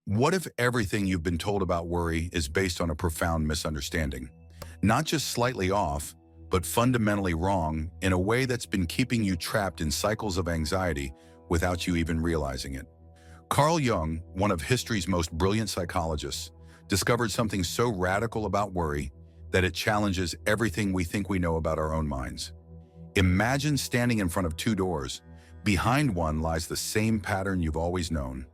What if everything you've been told about worry is based on a profound misunderstanding? Not just slightly off, but fundamentally wrong in a way that's been keeping you trapped in cycles of anxiety without you even realizing it. Carl Jung, one of history's most brilliant psychologists, discovered something so radical about worry that it challenges everything we think we know about our own minds. Imagine standing in front of two doors. Behind one lies the same pattern you've always known: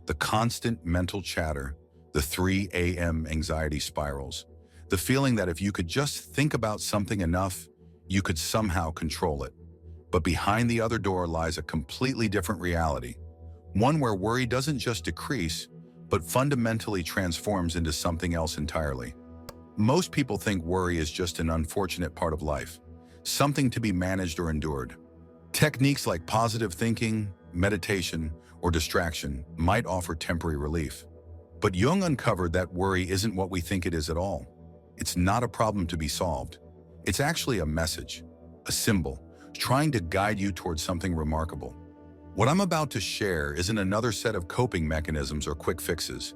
the constant mental chatter, the 3 a.m. anxiety spirals, the feeling that if you could just think about something enough, you could somehow control it. But behind the other door lies a completely different reality, one where worry doesn't just decrease, but fundamentally transforms into something else entirely. Most people think worry is just an unfortunate part of life, something to be managed or endured. Techniques like positive thinking, meditation, or distraction might offer temporary relief. But Jung uncovered that worry isn't what we think it is at all. It's not a problem to be solved. It's actually a message, a symbol, trying to guide you towards something remarkable. What I'm about to share isn't another set of coping mechanisms or quick fixes.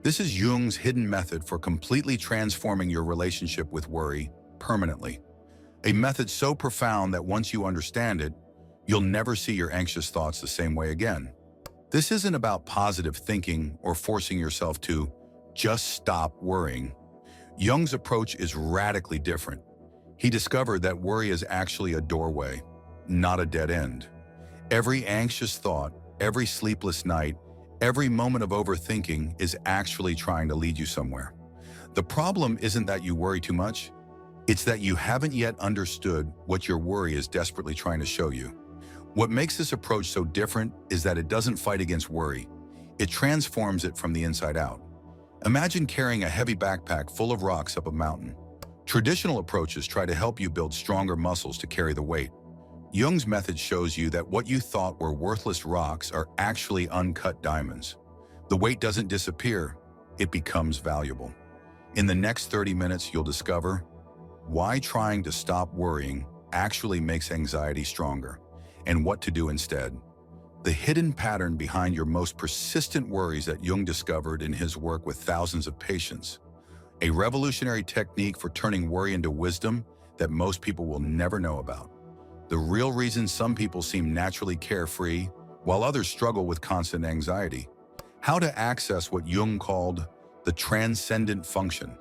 This is Jung's hidden method for completely transforming your relationship with worry permanently. A method so profound that once you understand it, you'll never see your anxious thoughts the same way again. This isn't about positive thinking or forcing yourself to just stop worrying. Jung's approach is radically different. He discovered that worry is actually a doorway, not a dead end. Every anxious thought, every sleepless night, every moment of overthinking is actually trying to lead you somewhere. The problem isn't that you worry too much. It's that you haven't yet understood what your worry is desperately trying to show you. What makes this approach so different is that it doesn't fight against worry. It transforms it from the inside out. Imagine carrying a heavy backpack full of rocks up a mountain. Traditional approaches try to help you build stronger muscles to carry the weight. Jung's method shows you that what you thought were worthless rocks are actually uncut diamonds. The weight doesn't disappear, it becomes valuable. In the next 30 minutes, you'll discover why trying to stop worrying actually makes anxiety stronger, and what to do instead. The hidden pattern behind your most persistent worries that Jung discovered in his work with thousands of patients. A revolutionary technique for turning worry into wisdom that most people will never know about. The real reason some people seem naturally carefree, while others struggle with constant anxiety. How to access what Jung called the transcendent function,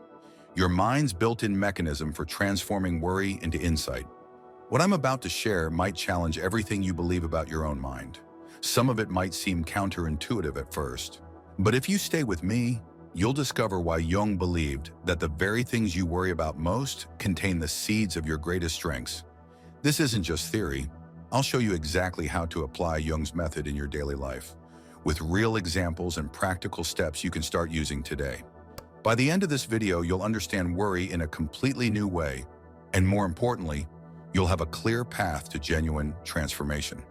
your mind's built-in mechanism for transforming worry into insight. What I'm about to share might challenge everything you believe about your own mind. Some of it might seem counterintuitive at first. But if you stay with me, you'll discover why Jung believed that the very things you worry about most contain the seeds of your greatest strengths. This isn't just theory. I'll show you exactly how to apply Jung's method in your daily life, with real examples and practical steps you can start using today. By the end of this video, you'll understand worry in a completely new way, and more importantly, you'll have a clear path to genuine transformation.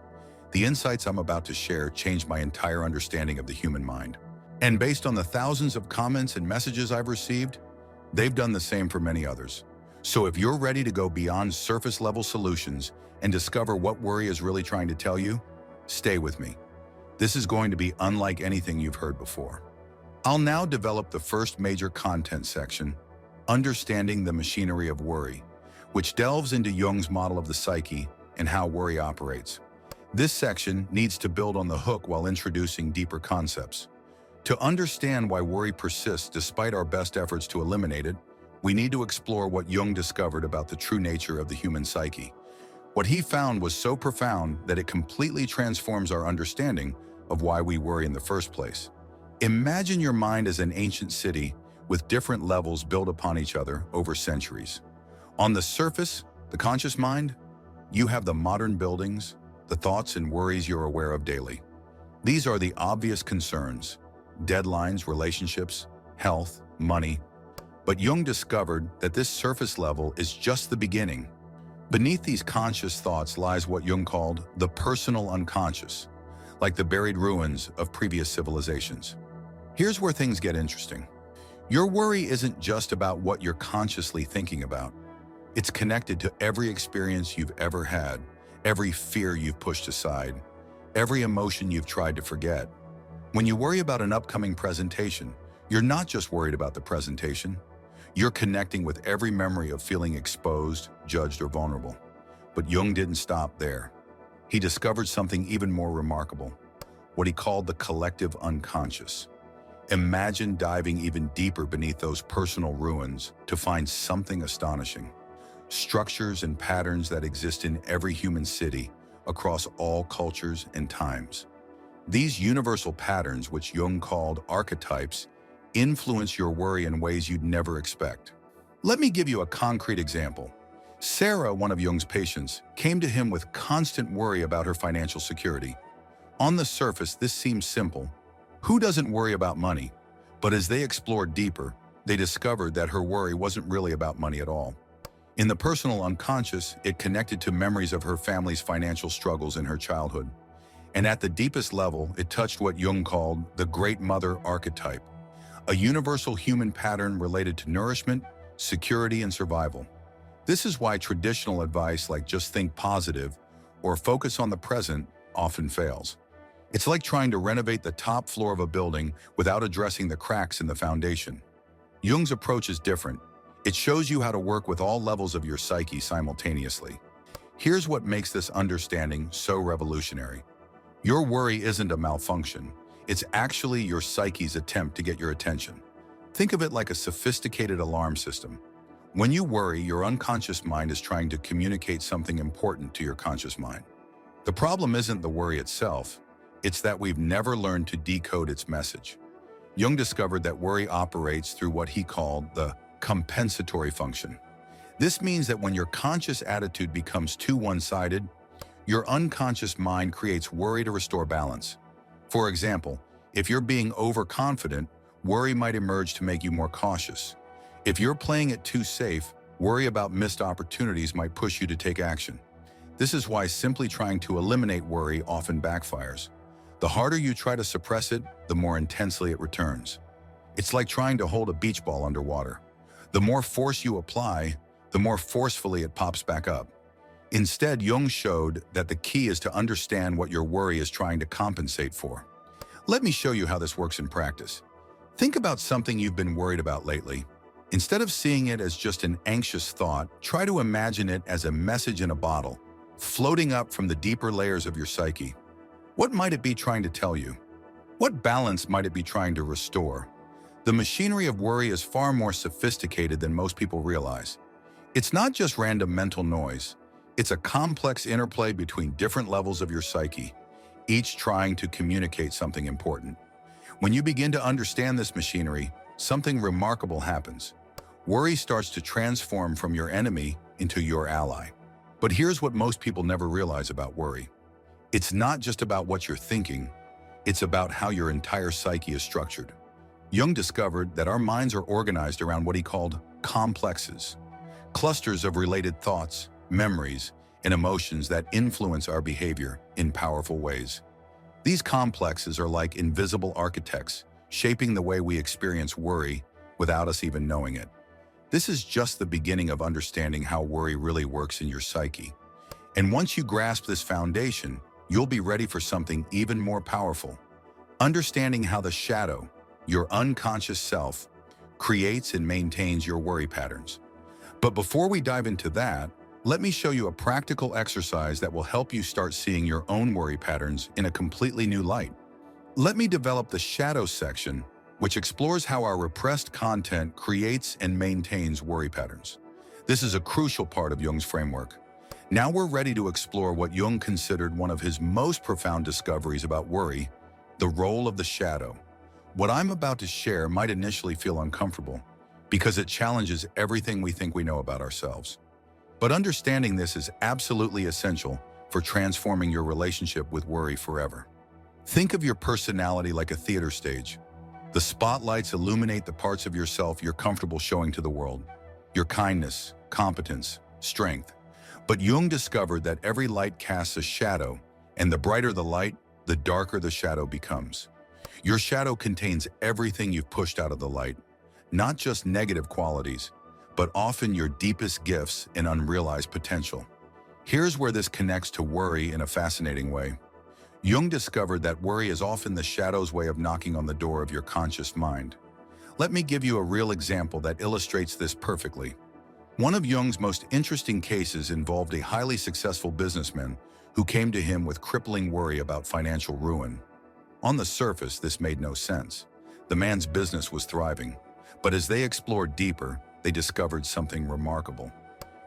The insights I'm about to share changed my entire understanding of the human mind. And based on the thousands of comments and messages I've received, they've done the same for many others. So if you're ready to go beyond surface-level solutions and discover what worry is really trying to tell you, stay with me. This is going to be unlike anything you've heard before. I'll now develop the first major content section, Understanding the Machinery of Worry, which delves into Jung's model of the psyche and how worry operates. This section needs to build on the hook while introducing deeper concepts. To understand why worry persists despite our best efforts to eliminate it, we need to explore what Jung discovered about the true nature of the human psyche. What he found was so profound that it completely transforms our understanding of why we worry in the first place. Imagine your mind as an ancient city with different levels built upon each other over centuries. On the surface, the conscious mind, you have the modern buildings, the thoughts and worries you're aware of daily. These are the obvious concerns: deadlines, relationships, health, money. But Jung discovered that this surface level is just the beginning. Beneath these conscious thoughts lies what Jung called the personal unconscious, like the buried ruins of previous civilizations. Here's where things get interesting. Your worry isn't just about what you're consciously thinking about. It's connected to every experience you've ever had, every fear you've pushed aside, every emotion you've tried to forget. When you worry about an upcoming presentation, you're not just worried about the presentation. You're connecting with every memory of feeling exposed, judged, or vulnerable. But Jung didn't stop there. He discovered something even more remarkable, what he called the collective unconscious. Imagine diving even deeper beneath those personal ruins to find something astonishing. Structures and patterns that exist in every human city, across all cultures and times. These universal patterns, which Jung called archetypes, influence your worry in ways you'd never expect. Let me give you a concrete example. Sarah, one of Jung's patients, came to him with constant worry about her financial security. On the surface, this seems simple. Who doesn't worry about money? But as they explored deeper, they discovered that her worry wasn't really about money at all. In the personal unconscious, it connected to memories of her family's financial struggles in her childhood. And at the deepest level, it touched what Jung called the Great Mother archetype, a universal human pattern related to nourishment, security, and survival. This is why traditional advice like just think positive or focus on the present often fails. It's like trying to renovate the top floor of a building without addressing the cracks in the foundation. Jung's approach is different. It shows you how to work with all levels of your psyche simultaneously. Here's what makes this understanding so revolutionary. Your worry isn't a malfunction. It's actually your psyche's attempt to get your attention. Think of it like a sophisticated alarm system. When you worry, your unconscious mind is trying to communicate something important to your conscious mind. The problem isn't the worry itself. It's that we've never learned to decode its message. Jung discovered that worry operates through what he called the compensatory function. This means that when your conscious attitude becomes too one-sided, your unconscious mind creates worry to restore balance. For example, if you're being overconfident, worry might emerge to make you more cautious. If you're playing it too safe, worry about missed opportunities might push you to take action. This is why simply trying to eliminate worry often backfires. The harder you try to suppress it, the more intensely it returns. It's like trying to hold a beach ball underwater. The more force you apply, the more forcefully it pops back up. Instead, Jung showed that the key is to understand what your worry is trying to compensate for. Let me show you how this works in practice. Think about something you've been worried about lately. Instead of seeing it as just an anxious thought, try to imagine it as a message in a bottle, floating up from the deeper layers of your psyche. What might it be trying to tell you? What balance might it be trying to restore? The machinery of worry is far more sophisticated than most people realize. It's not just random mental noise. It's a complex interplay between different levels of your psyche, each trying to communicate something important. When you begin to understand this machinery, something remarkable happens. Worry starts to transform from your enemy into your ally. But here's what most people never realize about worry. It's not just about what you're thinking, it's about how your entire psyche is structured. Jung discovered that our minds are organized around what he called complexes, clusters of related thoughts, memories, and emotions that influence our behavior in powerful ways. These complexes are like invisible architects, shaping the way we experience worry without us even knowing it. This is just the beginning of understanding how worry really works in your psyche. And once you grasp this foundation, you'll be ready for something even more powerful. Understanding how the shadow, your unconscious self, creates and maintains your worry patterns. But before we dive into that, let me show you a practical exercise that will help you start seeing your own worry patterns in a completely new light. Let me develop the shadow section, which explores how our repressed content creates and maintains worry patterns. This is a crucial part of Jung's framework. Now we're ready to explore what Jung considered one of his most profound discoveries about worry, the role of the shadow. What I'm about to share might initially feel uncomfortable because it challenges everything we think we know about ourselves. But understanding this is absolutely essential for transforming your relationship with worry forever. Think of your personality like a theater stage. The spotlights illuminate the parts of yourself you're comfortable showing to the world, your kindness, competence, strength. But Jung discovered that every light casts a shadow, and the brighter the light, the darker the shadow becomes. Your shadow contains everything you've pushed out of the light, not just negative qualities, but often your deepest gifts and unrealized potential. Here's where this connects to worry in a fascinating way. Jung discovered that worry is often the shadow's way of knocking on the door of your conscious mind. Let me give you a real example that illustrates this perfectly. One of Jung's most interesting cases involved a highly successful businessman who came to him with crippling worry about financial ruin. On the surface, this made no sense. The man's business was thriving, but as they explored deeper, they discovered something remarkable.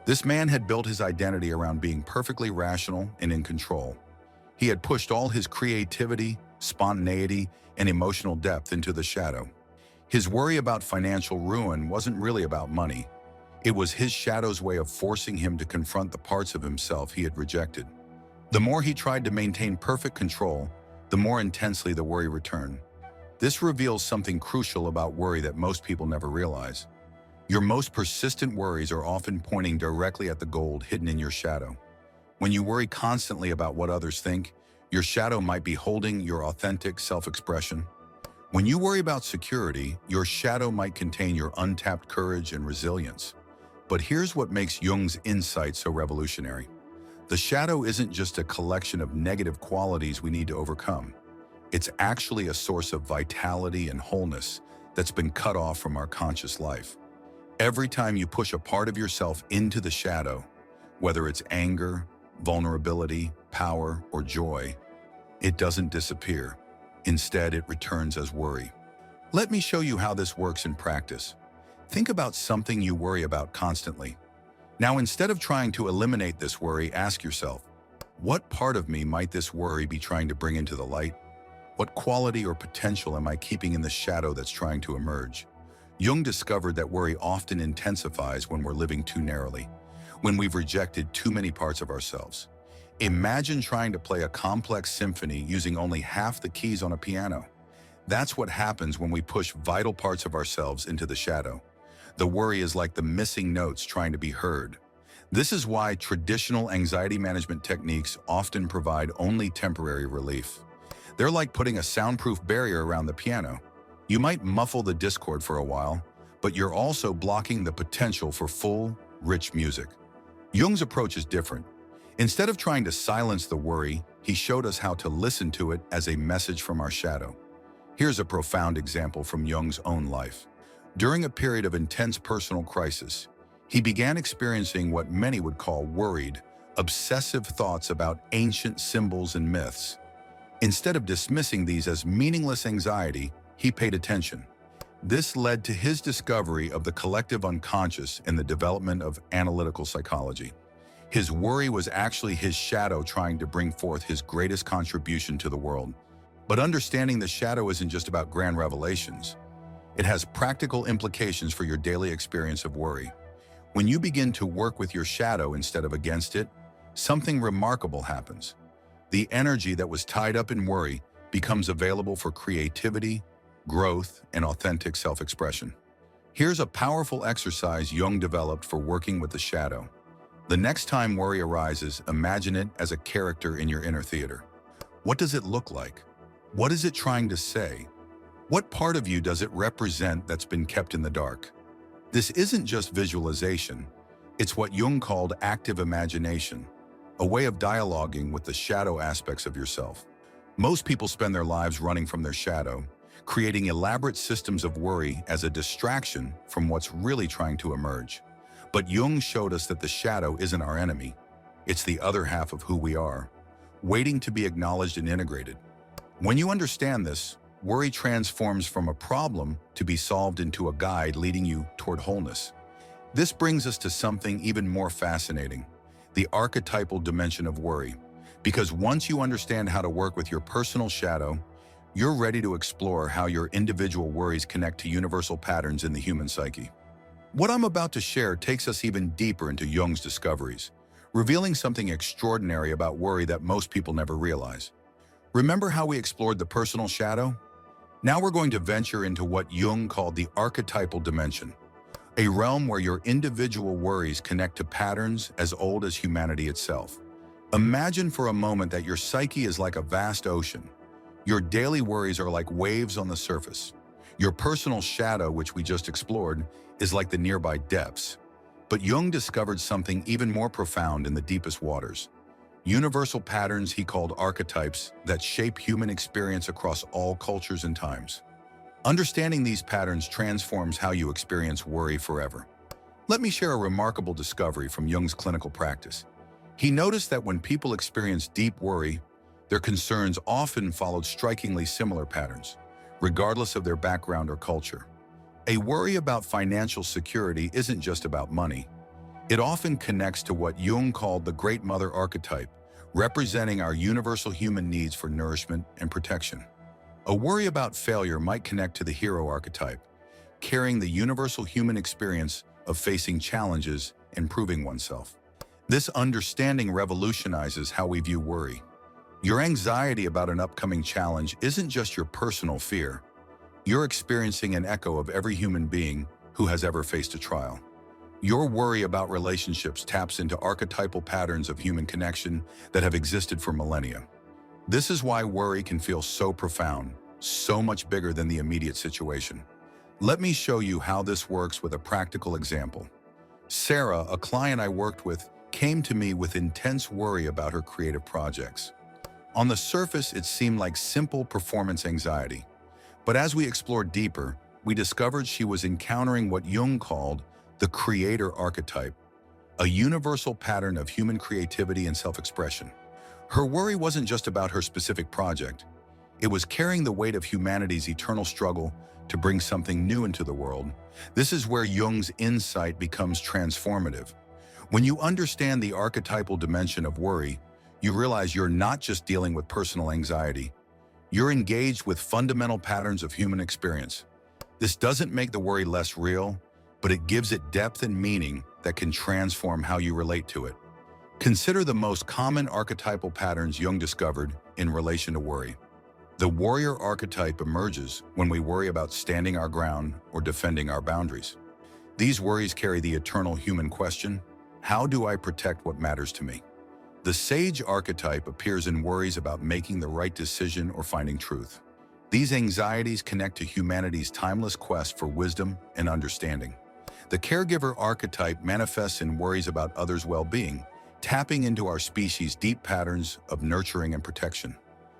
This man had built his identity around being perfectly rational and in control. He had pushed all his creativity, spontaneity, and emotional depth into the shadow. His worry about financial ruin wasn't really about money. It was his shadow's way of forcing him to confront the parts of himself he had rejected. The more he tried to maintain perfect control, the more intensely the worry returned. This reveals something crucial about worry that most people never realize. Your most persistent worries are often pointing directly at the gold hidden in your shadow. When you worry constantly about what others think, your shadow might be holding your authentic self-expression. When you worry about security, your shadow might contain your untapped courage and resilience. But here's what makes Jung's insight so revolutionary. The shadow isn't just a collection of negative qualities we need to overcome. It's actually a source of vitality and wholeness that's been cut off from our conscious life. Every time you push a part of yourself into the shadow, whether it's anger, vulnerability, power, or joy, it doesn't disappear. Instead, it returns as worry. Let me show you how this works in practice. Think about something you worry about constantly. Now, instead of trying to eliminate this worry, ask yourself, what part of me might this worry be trying to bring into the light? What quality or potential am I keeping in the shadow that's trying to emerge? Jung discovered that worry often intensifies when we're living too narrowly, when we've rejected too many parts of ourselves. Imagine trying to play a complex symphony using only half the keys on a piano. That's what happens when we push vital parts of ourselves into the shadow. The worry is like the missing notes trying to be heard. This is why traditional anxiety management techniques often provide only temporary relief. They're like putting a soundproof barrier around the piano. You might muffle the discord for a while, but you're also blocking the potential for full, rich music. Jung's approach is different. Instead of trying to silence the worry, he showed us how to listen to it as a message from our shadow. Here's a profound example from Jung's own life. During a period of intense personal crisis, he began experiencing what many would call worried, obsessive thoughts about ancient symbols and myths. Instead of dismissing these as meaningless anxiety, he paid attention. This led to his discovery of the collective unconscious and the development of analytical psychology. His worry was actually his shadow trying to bring forth his greatest contribution to the world. But understanding the shadow isn't just about grand revelations. It has practical implications for your daily experience of worry. When you begin to work with your shadow instead of against it, something remarkable happens. The energy that was tied up in worry becomes available for creativity, growth, and authentic self-expression. Here's a powerful exercise Jung developed for working with the shadow. The next time worry arises, imagine it as a character in your inner theater. What does it look like? What is it trying to say? What part of you does it represent that's been kept in the dark? This isn't just visualization. It's what Jung called active imagination, a way of dialoguing with the shadow aspects of yourself. Most people spend their lives running from their shadow, creating elaborate systems of worry as a distraction from what's really trying to emerge. But Jung showed us that the shadow isn't our enemy. It's the other half of who we are, waiting to be acknowledged and integrated. When you understand this, worry transforms from a problem to be solved into a guide leading you toward wholeness. This brings us to something even more fascinating, the archetypal dimension of worry. Because once you understand how to work with your personal shadow, you're ready to explore how your individual worries connect to universal patterns in the human psyche. What I'm about to share takes us even deeper into Jung's discoveries, revealing something extraordinary about worry that most people never realize. Remember how we explored the personal shadow? Now we're going to venture into what Jung called the archetypal dimension, a realm where your individual worries connect to patterns as old as humanity itself. Imagine for a moment that your psyche is like a vast ocean. Your daily worries are like waves on the surface. Your personal shadow, which we just explored, is like the nearby depths. But Jung discovered something even more profound in the deepest waters. universal patterns he called archetypes that shape human experience across all cultures and times. Understanding these patterns transforms how you experience worry forever. Let me share a remarkable discovery from Jung's clinical practice. He noticed that when people experience deep worry, their concerns often followed strikingly similar patterns, regardless of their background or culture. A worry about financial security isn't just about money. It often connects to what Jung called the Great Mother archetype, representing our universal human needs for nourishment and protection. A worry about failure might connect to the hero archetype, carrying the universal human experience of facing challenges and proving oneself. This understanding revolutionizes how we view worry. Your anxiety about an upcoming challenge isn't just your personal fear. You're experiencing an echo of every human being who has ever faced a trial. Your worry about relationships taps into archetypal patterns of human connection that have existed for millennia. This is why worry can feel so profound, so much bigger than the immediate situation. Let me show you how this works with a practical example. Sarah, a client I worked with, came to me with intense worry about her creative projects. On the surface, it seemed like simple performance anxiety. But as we explored deeper, we discovered she was encountering what Jung called the creator archetype, a universal pattern of human creativity and self-expression. Her worry wasn't just about her specific project. It was carrying the weight of humanity's eternal struggle to bring something new into the world. This is where Jung's insight becomes transformative. When you understand the archetypal dimension of worry, you realize you're not just dealing with personal anxiety. You're engaged with fundamental patterns of human experience. This doesn't make the worry less real, but it gives it depth and meaning that can transform how you relate to it. Consider the most common archetypal patterns Jung discovered in relation to worry. The warrior archetype emerges when we worry about standing our ground or defending our boundaries. These worries carry the eternal human question, how do I protect what matters to me? The sage archetype appears in worries about making the right decision or finding truth. These anxieties connect to humanity's timeless quest for wisdom and understanding. The caregiver archetype manifests in worries about others' well-being, tapping into our species' deep patterns of nurturing and protection.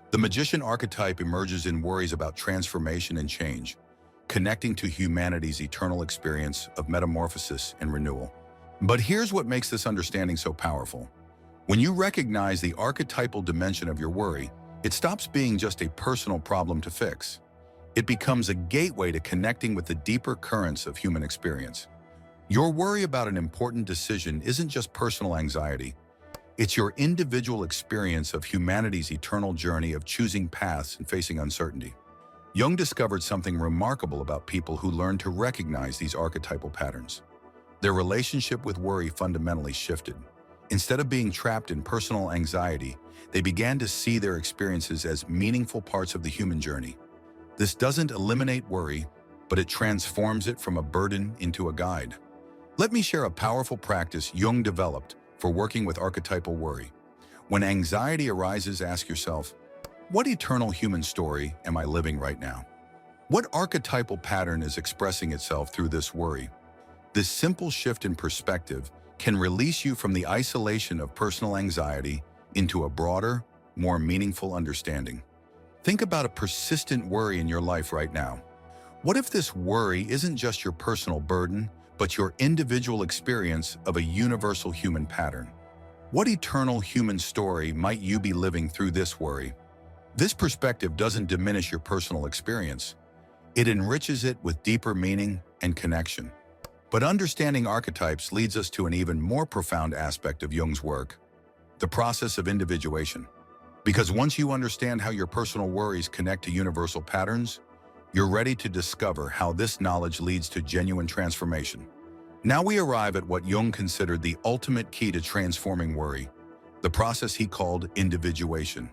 The magician archetype emerges in worries about transformation and change, connecting to humanity's eternal experience of metamorphosis and renewal. But here's what makes this understanding so powerful. When you recognize the archetypal dimension of your worry, it stops being just a personal problem to fix. It becomes a gateway to connecting with the deeper currents of human experience. Your worry about an important decision isn't just personal anxiety. It's your individual experience of humanity's eternal journey of choosing paths and facing uncertainty. Jung discovered something remarkable about people who learn to recognize these archetypal patterns. Their relationship with worry fundamentally shifted. Instead of being trapped in personal anxiety, they began to see their experiences as meaningful parts of the human journey. This doesn't eliminate worry, but it transforms it from a burden into a guide. Let me share a powerful practice Jung developed for working with archetypal worry. When anxiety arises, ask yourself, what eternal human story am I living right now? What archetypal pattern is expressing itself through this worry? This simple shift in perspective can release you from the isolation of personal anxiety into a broader, more meaningful understanding. Think about a persistent worry in your life right now. What if this worry isn't just your personal burden, but your individual experience of a universal human pattern? What eternal human story might you be living through this worry? This perspective doesn't diminish your personal experience. It enriches it with deeper meaning and connection. But understanding archetypes leads us to an even more profound aspect of Jung's work, the process of individuation. Because once you understand how your personal worries connect to universal patterns, you're ready to discover how this knowledge leads to genuine transformation. Now we arrive at what Jung considered the ultimate key to transforming worry, the process he called individuation.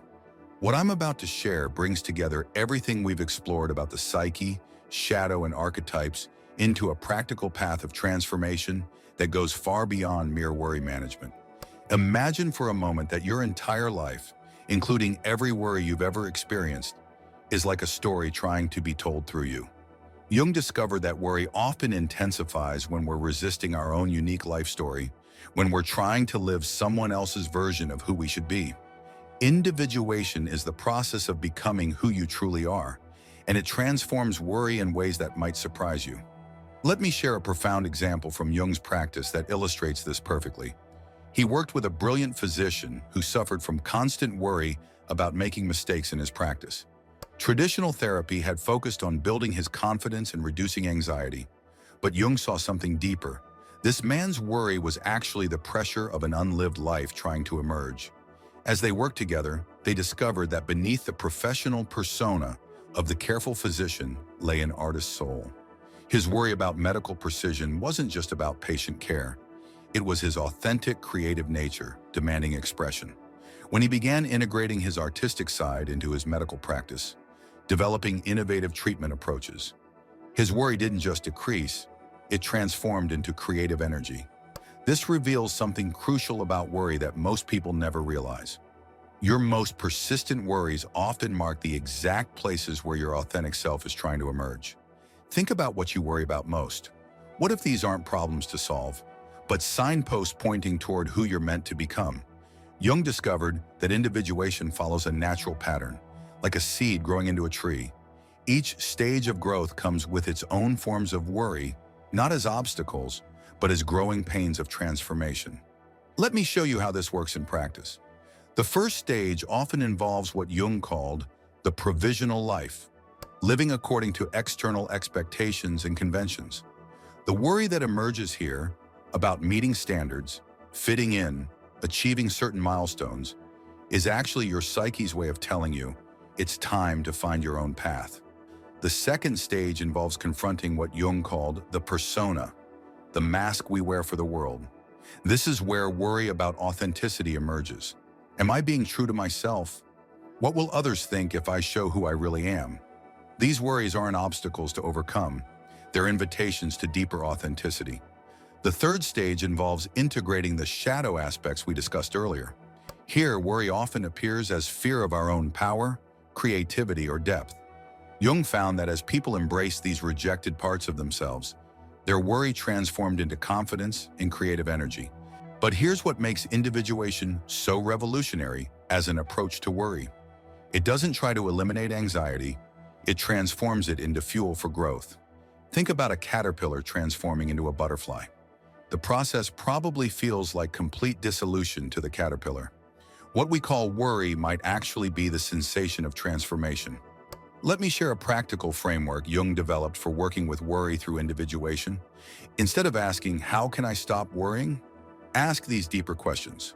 What I'm about to share brings together everything we've explored about the psyche, shadow, and archetypes into a practical path of transformation that goes far beyond mere worry management. Imagine for a moment that your entire life, including every worry you've ever experienced, is like a story trying to be told through you. Jung discovered that worry often intensifies when we're resisting our own unique life story, when we're trying to live someone else's version of who we should be. Individuation is the process of becoming who you truly are, and it transforms worry in ways that might surprise you. Let me share a profound example from Jung's practice that illustrates this perfectly. He worked with a brilliant physician who suffered from constant worry about making mistakes in his practice. Traditional therapy had focused on building his confidence and reducing anxiety, but Jung saw something deeper. This man's worry was actually the pressure of an unlived life trying to emerge. As they worked together, they discovered that beneath the professional persona of the careful physician lay an artist's soul. His worry about medical precision wasn't just about patient care. It was his authentic creative nature demanding expression. When he began integrating his artistic side into his medical practice, developing innovative treatment approaches, his worry didn't just decrease, it transformed into creative energy. This reveals something crucial about worry that most people never realize. Your most persistent worries often mark the exact places where your authentic self is trying to emerge. Think about what you worry about most. What if these aren't problems to solve, but signposts pointing toward who you're meant to become? Jung discovered that individuation follows a natural pattern, like a seed growing into a tree. Each stage of growth comes with its own forms of worry, not as obstacles, but as growing pains of transformation. Let me show you how this works in practice. The first stage often involves what Jung called the provisional life, living according to external expectations and conventions. The worry that emerges here about meeting standards, fitting in, achieving certain milestones, is actually your psyche's way of telling you it's time to find your own path. The second stage involves confronting what Jung called the persona, the mask we wear for the world. This is where worry about authenticity emerges. Am I being true to myself? What will others think if I show who I really am? These worries aren't obstacles to overcome. They're invitations to deeper authenticity. The third stage involves integrating the shadow aspects we discussed earlier. Here, worry often appears as fear of our own power, creativity, or depth. Jung found that as people embraced these rejected parts of themselves, their worry transformed into confidence and creative energy. But here's what makes individuation so revolutionary as an approach to worry. It doesn't try to eliminate anxiety, it transforms it into fuel for growth. Think about a caterpillar transforming into a butterfly. The process probably feels like complete dissolution to the caterpillar. What we call worry might actually be the sensation of transformation. Let me share a practical framework Jung developed for working with worry through individuation. Instead of asking, "How can I stop worrying?" ask these deeper questions.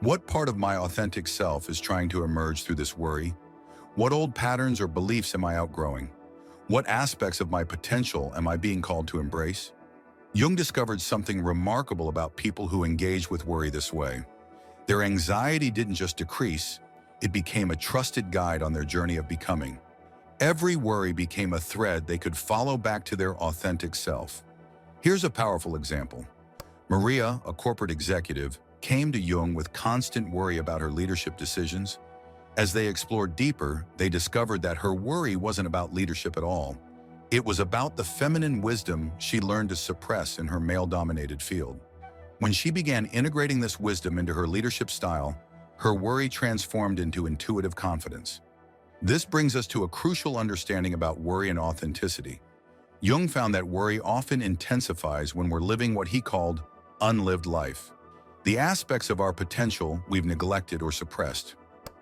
What part of my authentic self is trying to emerge through this worry? What old patterns or beliefs am I outgrowing? What aspects of my potential am I being called to embrace? Jung discovered something remarkable about people who engage with worry this way. Their anxiety didn't just decrease, it became a trusted guide on their journey of becoming. Every worry became a thread they could follow back to their authentic self. Here's a powerful example. Maria, a corporate executive, came to Jung with constant worry about her leadership decisions. As they explored deeper, they discovered that her worry wasn't about leadership at all. It was about the feminine wisdom she learned to suppress in her male-dominated field. When she began integrating this wisdom into her leadership style, her worry transformed into intuitive confidence. This brings us to a crucial understanding about worry and authenticity. Jung found that worry often intensifies when we're living what he called unlived life, the aspects of our potential we've neglected or suppressed.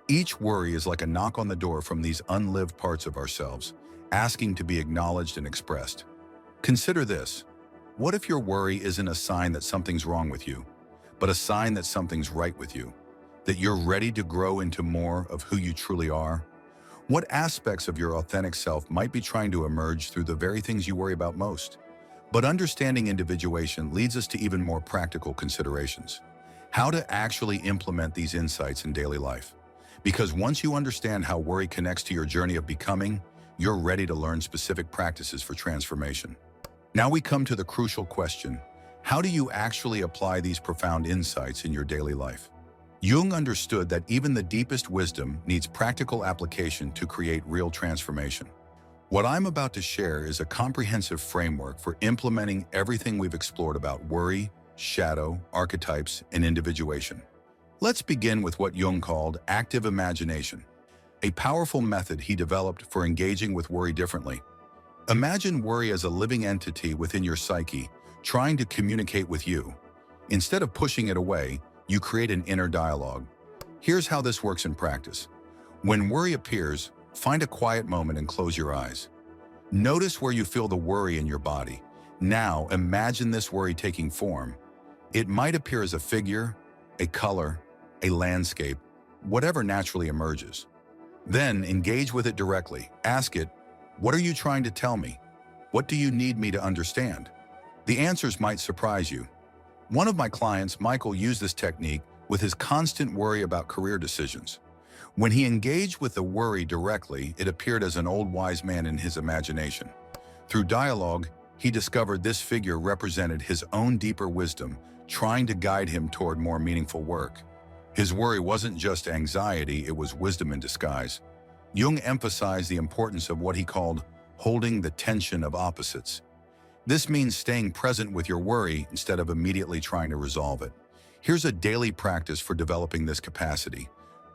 Each worry is like a knock on the door from these unlived parts of ourselves, asking to be acknowledged and expressed. Consider this. What if your worry isn't a sign that something's wrong with you, but a sign that something's right with you, that you're ready to grow into more of who you truly are? What aspects of your authentic self might be trying to emerge through the very things you worry about most? But understanding individuation leads us to even more practical considerations. How to actually implement these insights in daily life. Because once you understand how worry connects to your journey of becoming, you're ready to learn specific practices for transformation. Now we come to the crucial question: how do you actually apply these profound insights in your daily life? Jung understood that even the deepest wisdom needs practical application to create real transformation. What I'm about to share is a comprehensive framework for implementing everything we've explored about worry, shadow, archetypes, and individuation. Let's begin with what Jung called active imagination, a powerful method he developed for engaging with worry differently. Imagine worry as a living entity within your psyche, trying to communicate with you. Instead of pushing it away, you create an inner dialogue. Here's how this works in practice. When worry appears, find a quiet moment and close your eyes. Notice where you feel the worry in your body. Now, imagine this worry taking form. It might appear as a figure, a color, a landscape, whatever naturally emerges. Then engage with it directly. Ask it, what are you trying to tell me? What do you need me to understand? The answers might surprise you. One of my clients, Michael, used this technique with his constant worry about career decisions. When he engaged with the worry directly, it appeared as an old wise man in his imagination. Through dialogue, he discovered this figure represented his own deeper wisdom, trying to guide him toward more meaningful work. His worry wasn't just anxiety, it was wisdom in disguise. Jung emphasized the importance of what he called holding the tension of opposites. This means staying present with your worry instead of immediately trying to resolve it. Here's a daily practice for developing this capacity.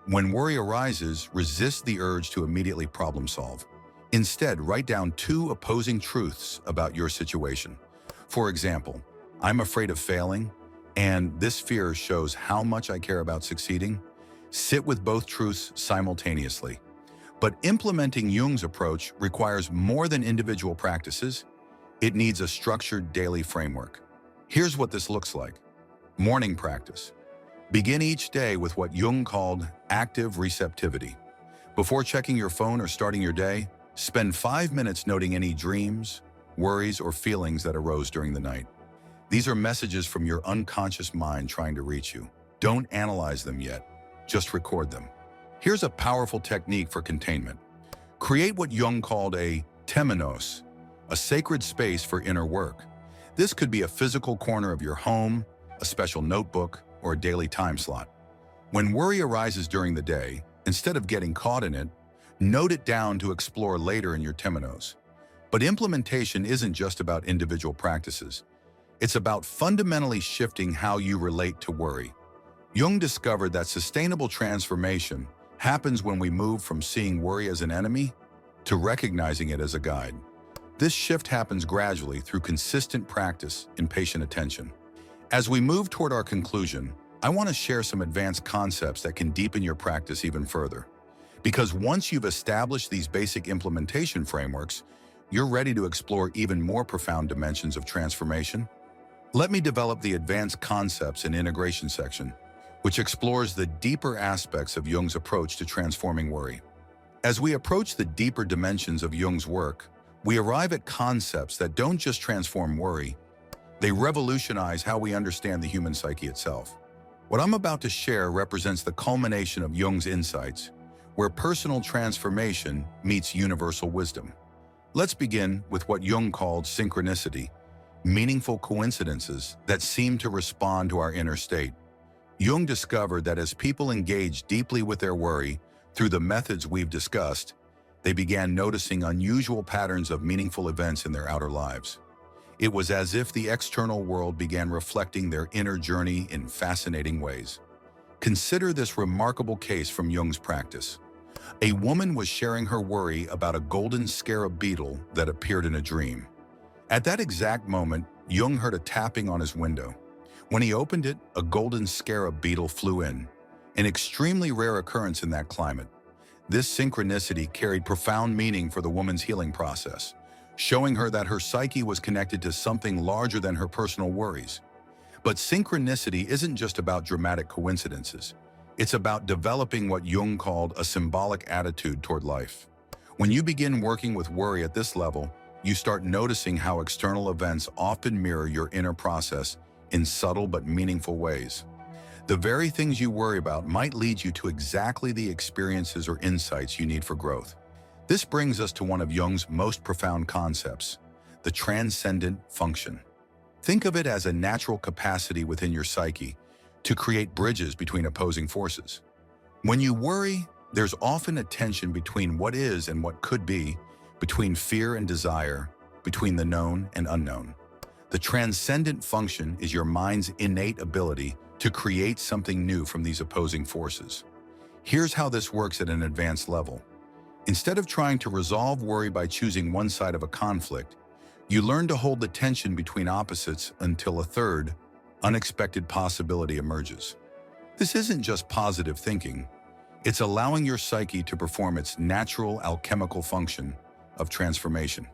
When worry arises, resist the urge to immediately problem solve. Instead, write down two opposing truths about your situation. For example, I'm afraid of failing, and this fear shows how much I care about succeeding. Sit with both truths simultaneously. But implementing Jung's approach requires more than individual practices. It needs a structured daily framework. Here's what this looks like. Morning practice. Begin each day with what Jung called active receptivity. Before checking your phone or starting your day, spend 5 minutes noting any dreams, worries, or feelings that arose during the night. These are messages from your unconscious mind trying to reach you. Don't analyze them yet, just record them. Here's a powerful technique for containment. Create what Jung called a temenos, a sacred space for inner work. This could be a physical corner of your home, a special notebook, or a daily time slot. When worry arises during the day, instead of getting caught in it, note it down to explore later in your temenos. But implementation isn't just about individual practices. It's about fundamentally shifting how you relate to worry. Jung discovered that sustainable transformation happens when we move from seeing worry as an enemy to recognizing it as a guide. This shift happens gradually through consistent practice and patient attention. As we move toward our conclusion, I want to share some advanced concepts that can deepen your practice even further. Because once you've established these basic implementation frameworks, you're ready to explore even more profound dimensions of transformation. Let me develop the advanced concepts and integration section, which explores the deeper aspects of Jung's approach to transforming worry. As we approach the deeper dimensions of Jung's work, we arrive at concepts that don't just transform worry, they revolutionize how we understand the human psyche itself. What I'm about to share represents the culmination of Jung's insights, where personal transformation meets universal wisdom. Let's begin with what Jung called synchronicity, meaningful coincidences that seem to respond to our inner state. Jung discovered that as people engaged deeply with their worry through the methods we've discussed, they began noticing unusual patterns of meaningful events in their outer lives. It was as if the external world began reflecting their inner journey in fascinating ways. Consider this remarkable case from Jung's practice. A woman was sharing her worry about a golden scarab beetle that appeared in a dream. At that exact moment, Jung heard a tapping on his window. When he opened it, a golden scarab beetle flew in, an extremely rare occurrence in that climate. This synchronicity carried profound meaning for the woman's healing process, showing her that her psyche was connected to something larger than her personal worries. But synchronicity isn't just about dramatic coincidences. It's about developing what Jung called a symbolic attitude toward life. When you begin working with worry at this level, you start noticing how external events often mirror your inner process in subtle but meaningful ways. The very things you worry about might lead you to exactly the experiences or insights you need for growth. This brings us to one of Jung's most profound concepts, the transcendent function. Think of it as a natural capacity within your psyche to create bridges between opposing forces. When you worry, there's often a tension between what is and what could be, between fear and desire, between the known and unknown. The The transcendent function is your mind's innate ability to create something new from these opposing forces. Here's how this works at an advanced level. Instead of trying to resolve worry by choosing one side of a conflict, you learn to hold the tension between opposites until a third, unexpected possibility emerges. This isn't just positive thinking. It's allowing your psyche to perform its natural alchemical function of transformation.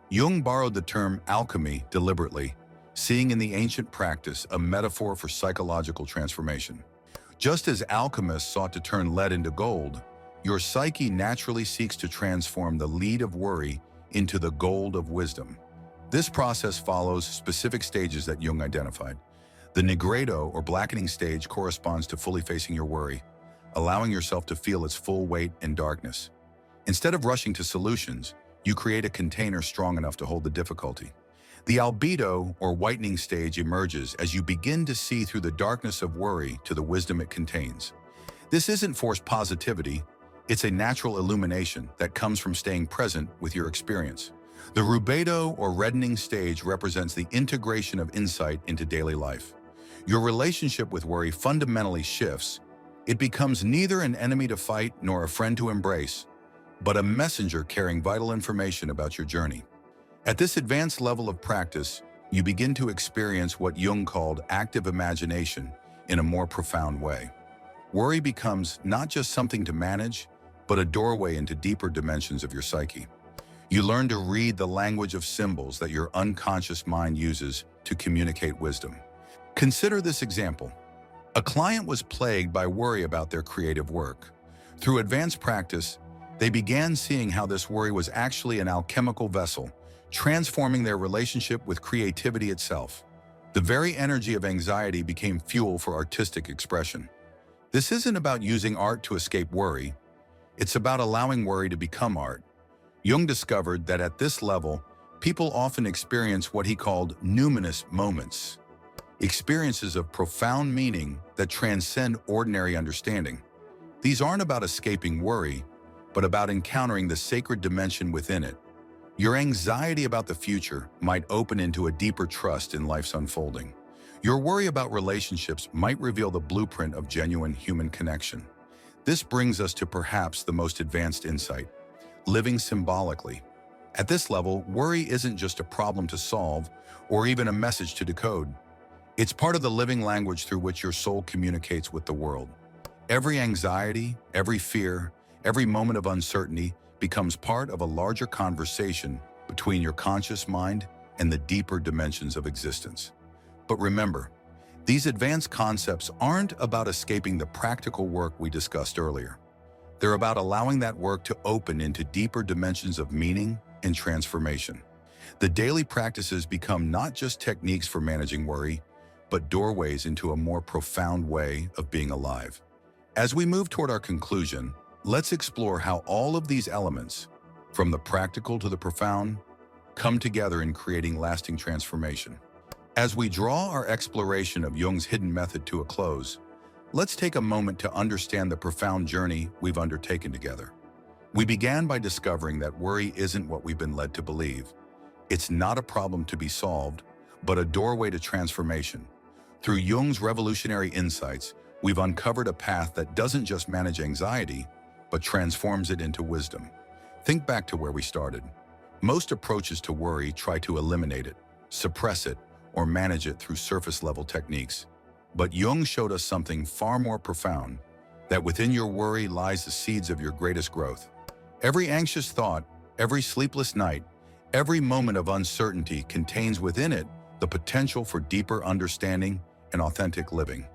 Jung borrowed the term alchemy deliberately, seeing in the ancient practice a metaphor for psychological transformation. Just as alchemists sought to turn lead into gold, your psyche naturally seeks to transform the lead of worry into the gold of wisdom. This process follows specific stages that Jung identified. The nigredo, or blackening stage, corresponds to fully facing your worry, allowing yourself to feel its full weight and darkness. Instead of rushing to solutions, you create a container strong enough to hold the difficulty. The albedo, or whitening stage, emerges as you begin to see through the darkness of worry to the wisdom it contains. This isn't forced positivity, it's a natural illumination that comes from staying present with your experience. The rubedo, or reddening stage, represents the integration of insight into daily life. Your relationship with worry fundamentally shifts. It becomes neither an enemy to fight nor a friend to embrace, but a messenger carrying vital information about your journey. At this advanced level of practice, you begin to experience what Jung called active imagination in a more profound way. Worry becomes not just something to manage, but a doorway into deeper dimensions of your psyche. You learn to read the language of symbols that your unconscious mind uses to communicate wisdom. Consider this example. A client was plagued by worry about their creative work. Through advanced practice, they began seeing how this worry was actually an alchemical vessel, transforming their relationship with creativity itself. The very energy of anxiety became fuel for artistic expression. This isn't about using art to escape worry. It's about allowing worry to become art. Jung discovered that at this level, people often experience what he called numinous moments, experiences of profound meaning that transcend ordinary understanding. These aren't about escaping worry, but about encountering the sacred dimension within it. Your anxiety about the future might open into a deeper trust in life's unfolding. Your worry about relationships might reveal the blueprint of genuine human connection. This brings us to perhaps the most advanced insight: living symbolically. At this level, worry isn't just a problem to solve or even a message to decode. It's part of the living language through which your soul communicates with the world. Every anxiety, every fear, every moment of uncertainty becomes part of a larger conversation between your conscious mind and the deeper dimensions of existence. But remember, these advanced concepts aren't about escaping the practical work we discussed earlier. They're about allowing that work to open into deeper dimensions of meaning and transformation. The daily practices become not just techniques for managing worry, but doorways into a more profound way of being alive. As we move toward our conclusion, let's explore how all of these elements, from the practical to the profound, come together in creating lasting transformation. As we draw our exploration of Jung's hidden method to a close, let's take a moment to understand the profound journey we've undertaken together. We began by discovering that worry isn't what we've been led to believe. It's not a problem to be solved, but a doorway to transformation. Through Jung's revolutionary insights, we've uncovered a path that doesn't just manage anxiety, but transforms it into wisdom. Think back to where we started. Most approaches to worry try to eliminate it, suppress it, or manage it through surface-level techniques. But Jung showed us something far more profound, that within your worry lies the seeds of your greatest growth. Every anxious thought, every sleepless night, every moment of uncertainty contains within it the potential for deeper understanding and authentic living.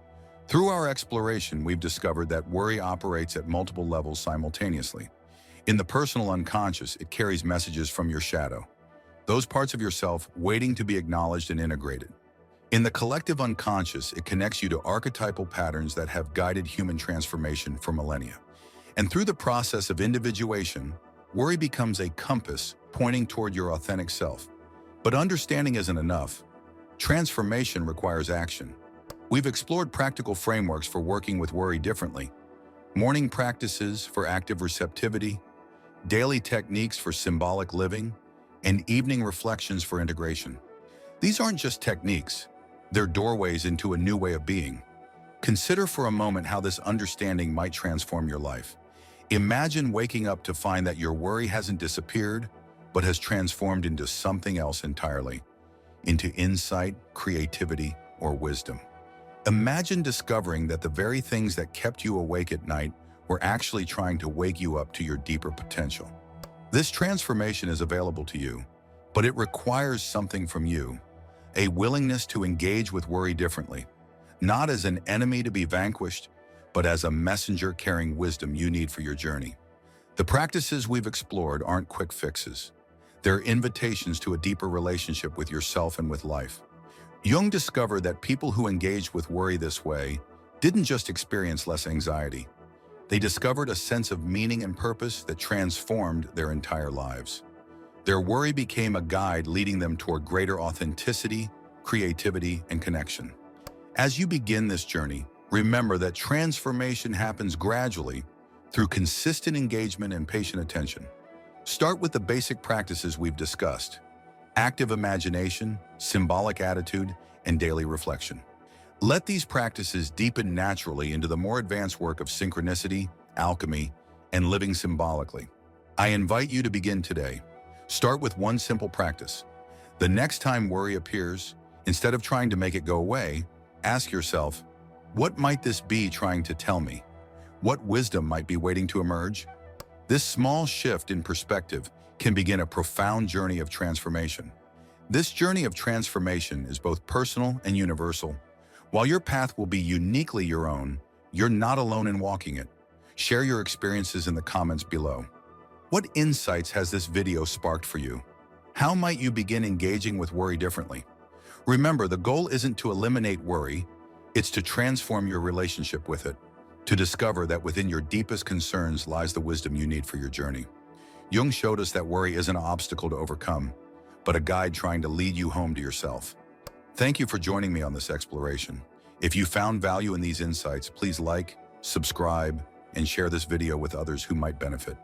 Through our exploration, we've discovered that worry operates at multiple levels simultaneously. In the personal unconscious, it carries messages from your shadow, those parts of yourself waiting to be acknowledged and integrated. In the collective unconscious, it connects you to archetypal patterns that have guided human transformation for millennia. And through the process of individuation, worry becomes a compass pointing toward your authentic self. But understanding isn't enough. Transformation requires action. We've explored practical frameworks for working with worry differently, morning practices for active receptivity, daily techniques for symbolic living, and evening reflections for integration. These aren't just techniques, they're doorways into a new way of being. Consider for a moment how this understanding might transform your life. Imagine waking up to find that your worry hasn't disappeared, but has transformed into something else entirely, into insight, creativity, or wisdom. Imagine discovering that the very things that kept you awake at night were actually trying to wake you up to your deeper potential. This transformation is available to you, but it requires something from you, a willingness to engage with worry differently, not as an enemy to be vanquished, but as a messenger carrying wisdom you need for your journey. The practices we've explored aren't quick fixes. They're invitations to a deeper relationship with yourself and with life. Jung discovered that people who engaged with worry this way didn't just experience less anxiety. They discovered a sense of meaning and purpose that transformed their entire lives. Their worry became a guide leading them toward greater authenticity, creativity, and connection. As you begin this journey, remember that transformation happens gradually through consistent engagement and patient attention. Start with the basic practices we've discussed: active imagination, symbolic attitude, and daily reflection. Let these practices deepen naturally into the more advanced work of synchronicity, alchemy, and living symbolically. I invite you to begin today. Start with one simple practice. The next time worry appears, instead of trying to make it go away, ask yourself, what might this be trying to tell me? What wisdom might be waiting to emerge? This small shift in perspective can begin a profound journey of transformation. This journey of transformation is both personal and universal. While your path will be uniquely your own, you're not alone in walking it. Share your experiences in the comments below. What insights has this video sparked for you? How might you begin engaging with worry differently? Remember, the goal isn't to eliminate worry, it's to transform your relationship with it, to discover that within your deepest concerns lies the wisdom you need for your journey. Jung showed us that worry isn't an obstacle to overcome, but a guide trying to lead you home to yourself. Thank you for joining me on this exploration. If you found value in these insights, please like, subscribe, and share this video with others who might benefit.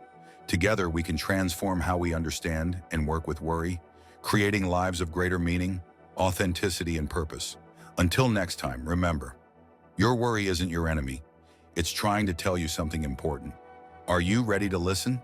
Together, we can transform how we understand and work with worry, creating lives of greater meaning, authenticity, and purpose. Until next time, remember, your worry isn't your enemy. It's trying to tell you something important. Are you ready to listen?